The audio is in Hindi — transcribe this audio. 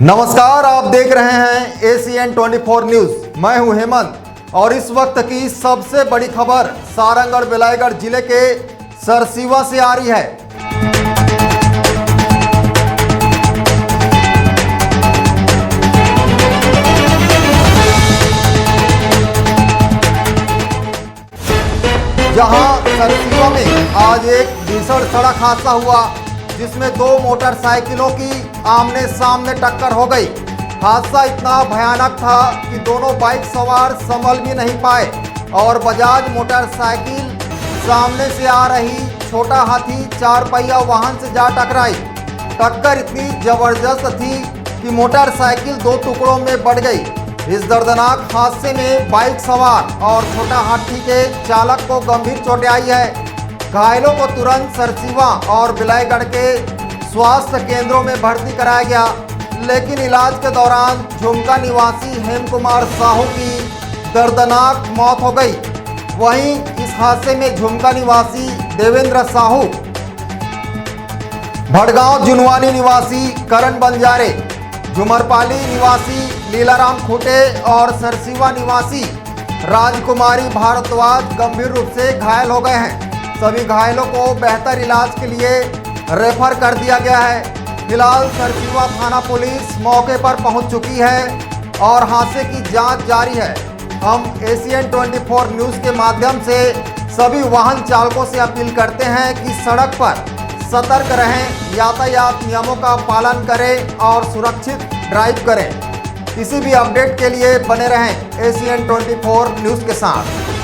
नमस्कार, आप देख रहे हैं एसीएन 24 न्यूज। मैं हूं हेमंत और इस वक्त की सबसे बड़ी खबर सारंगढ़ बेलाईगढ़ जिले के सरसीवा से आ रही है। जहां सरसीवा में आज एक भीषण सड़क हादसा हुआ जिसमें दो मोटरसाइकिलों की आमने सामने टक्कर हो गई। हादसा इतना भयानक था कि दोनों बाइक सवार संभल भी नहीं पाए और बजाज मोटरसाइकिल सामने से आ रही छोटा हाथी चार पहिया वाहन से जा टकराई। टक्कर इतनी जबरदस्त थी कि मोटरसाइकिल दो टुकड़ों में बढ़ गई। इस दर्दनाक हादसे में बाइक सवार और छोटा हाथी के चालक को गंभीर चोटें आई है। घायलों को तुरंत सरसीवा और बेलाईगढ़ के स्वास्थ्य केंद्रों में भर्ती कराया गया, लेकिन इलाज के दौरान झुमका निवासी हेम कुमार साहू की दर्दनाक मौत हो गई। वहीं इस हादसे में झुमका निवासी देवेंद्र साहू, भड़गांव जुनवानी निवासी करण बंजारे, झुमरपाली निवासी लीलाराम खूटे और सरसीवा निवासी राजकुमारी भारद्वाज गंभीर रूप से घायल हो गए हैं। सभी घायलों को बेहतर इलाज के लिए रेफर कर दिया गया है। फिलहाल सरसीवा थाना पुलिस मौके पर पहुंच चुकी है और हादसे की जांच जारी है। हम एसीएन 24 न्यूज़ के माध्यम से सभी वाहन चालकों से अपील करते हैं कि सड़क पर सतर्क रहें, यातायात नियमों का पालन करें और सुरक्षित ड्राइव करें। किसी भी अपडेट के लिए बने रहें एसीएन 24 न्यूज़ के साथ।